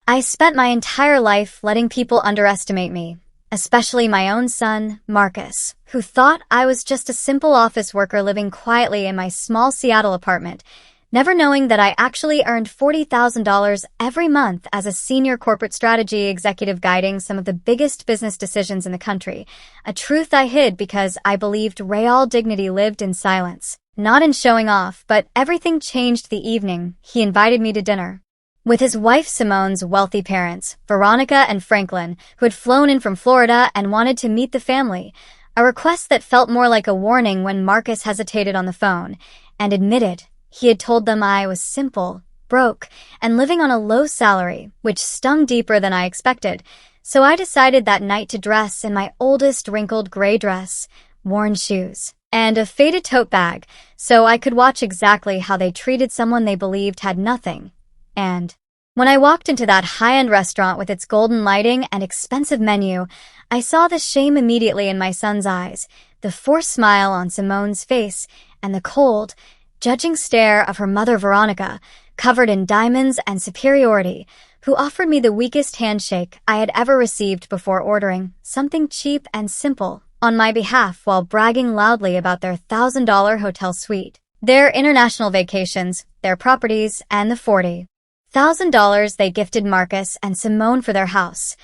I spent my entire life letting people underestimate me, especially my own son, Marcus, who thought I was just a simple office worker living quietly in my small Seattle apartment, never knowing that I actually earned $40,000 every month as a senior corporate strategy executive guiding some of the biggest business decisions in the country, a truth I hid because I believed real dignity lived in silence. Not in showing off, but everything changed the evening he invited me to dinner. With his wife Simone's wealthy parents, Veronica and Franklin, who had flown in from Florida and wanted to meet the family, a request that felt more like a warning when Marcus hesitated on the phone and admitted he had told them I was simple, broke, and living on a low salary, which stung deeper than I expected. So I decided that night to dress in my oldest wrinkled gray dress, worn shoes, and a faded tote bag, so I could watch exactly how they treated someone they believed had nothing. And when I walked into that high-end restaurant with its golden lighting and expensive menu, I saw the shame immediately in my son's eyes, the forced smile on Simone's face, and the cold, judging stare of her mother Veronica, covered in diamonds and superiority, who offered me the weakest handshake I had ever received before ordering something cheap and simple on my behalf while bragging loudly about their $1,000 hotel suite, their international vacations, their properties, and the $40,000 they gifted Marcus and Simone for their house,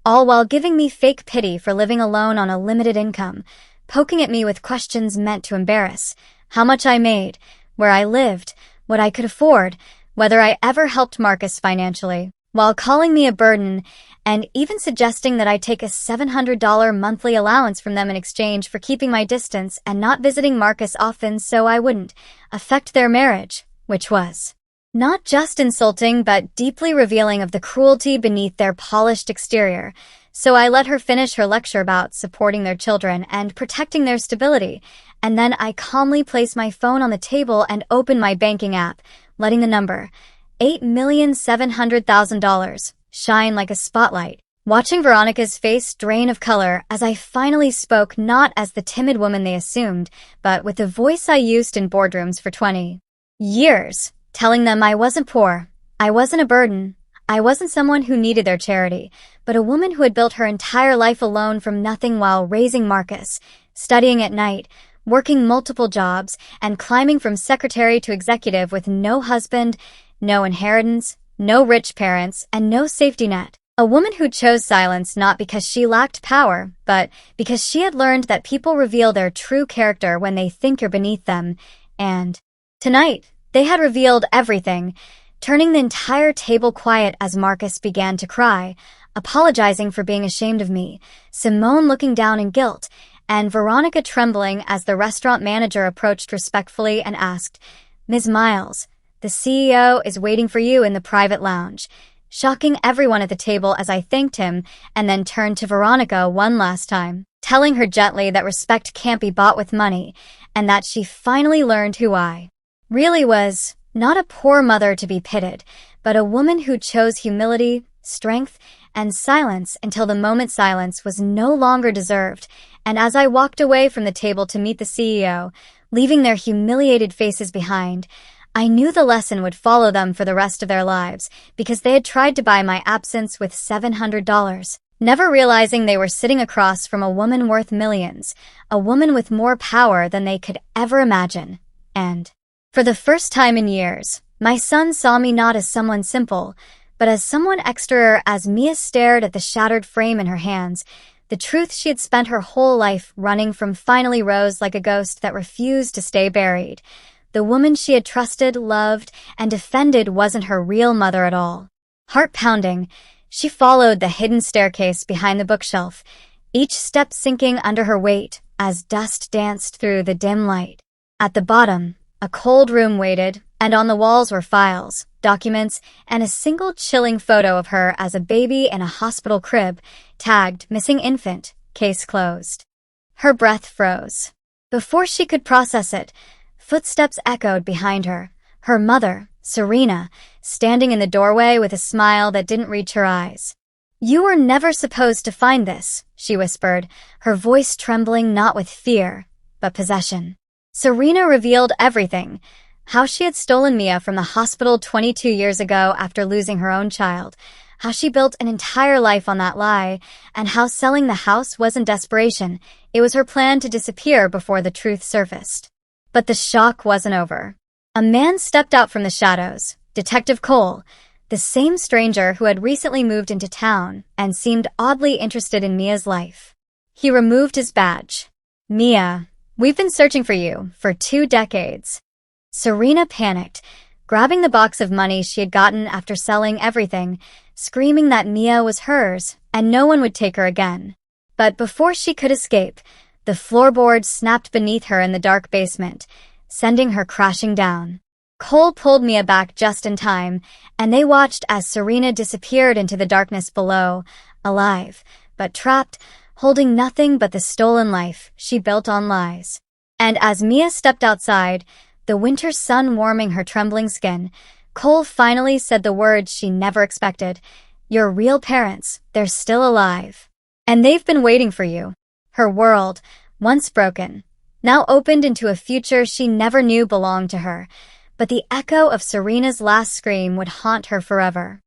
all while giving me fake pity for living alone on a limited income, poking at me with questions meant to embarrass, how much I made, where I lived, what I could afford, whether I ever helped Marcus financially, while calling me a burden and even suggesting that I take a $700 monthly allowance from them in exchange for keeping my distance and not visiting Marcus often so I wouldn't affect their marriage, which was not just insulting, but deeply revealing of the cruelty beneath their polished exterior. So I let her finish her lecture about supporting their children and protecting their stability, and then I calmly placed my phone on the table and opened my banking app, letting the number, $8,700,000, shine like a spotlight, watching Veronica's face drain of color as I finally spoke not as the timid woman they assumed, but with the voice I used in boardrooms for 20 years. Telling them I wasn't poor, I wasn't a burden, I wasn't someone who needed their charity, but a woman who had built her entire life alone from nothing while raising Marcus, studying at night, working multiple jobs, and climbing from secretary to executive with no husband, no inheritance, no rich parents, and no safety net. A woman who chose silence not because she lacked power, but because she had learned that people reveal their true character when they think you're beneath them. And tonight, they had revealed everything, turning the entire table quiet as Marcus began to cry, apologizing for being ashamed of me, Simone looking down in guilt, and Veronica trembling as the restaurant manager approached respectfully and asked, "Ms. Miles, the CEO is waiting for you in the private lounge," shocking everyone at the table as I thanked him and then turned to Veronica one last time, telling her gently that respect can't be bought with money, and that she finally learned who I really was, not a poor mother to be pitied, but a woman who chose humility, strength, and silence until the moment silence was no longer deserved. And as I walked away from the table to meet the CEO, leaving their humiliated faces behind, I knew the lesson would follow them for the rest of their lives because they had tried to buy my absence with $700, never realizing they were sitting across from a woman worth millions, a woman with more power than they could ever imagine. And for the first time in years, my son saw me not as someone simple, but as someone extra. As Mia stared at the shattered frame in her hands, the truth she had spent her whole life running from finally rose like a ghost that refused to stay buried. The woman she had trusted, loved, and defended wasn't her real mother at all. Heart pounding, she followed the hidden staircase behind the bookshelf, each step sinking under her weight as dust danced through the dim light. At the bottom, a cold room waited, and on the walls were files, documents, and a single chilling photo of her as a baby in a hospital crib, tagged "Missing Infant, Case Closed." Her breath froze. Before she could process it, footsteps echoed behind her, her mother, Serena, standing in the doorway with a smile that didn't reach her eyes. "You were never supposed to find this," she whispered, her voice trembling not with fear, but possession. Serena revealed everything, how she had stolen Mia from the hospital 22 years ago after losing her own child, how she built an entire life on that lie, and how selling the house wasn't desperation, it was her plan to disappear before the truth surfaced. But the shock wasn't over. A man stepped out from the shadows, Detective Cole, the same stranger who had recently moved into town and seemed oddly interested in Mia's life. He removed his badge. "Mia, we've been searching for you for 2 decades. Serena panicked, grabbing the box of money she had gotten after selling everything, screaming that Mia was hers and no one would take her again. But before she could escape, the floorboard snapped beneath her in the dark basement, sending her crashing down. Cole pulled Mia back just in time, and they watched as Serena disappeared into the darkness below, alive, but trapped, holding nothing but the stolen life she built on lies. And as Mia stepped outside, the winter sun warming her trembling skin, Cole finally said the words she never expected. "Your real parents, they're still alive. And they've been waiting for you." Her world, once broken, now opened into a future she never knew belonged to her. But the echo of Serena's last scream would haunt her forever.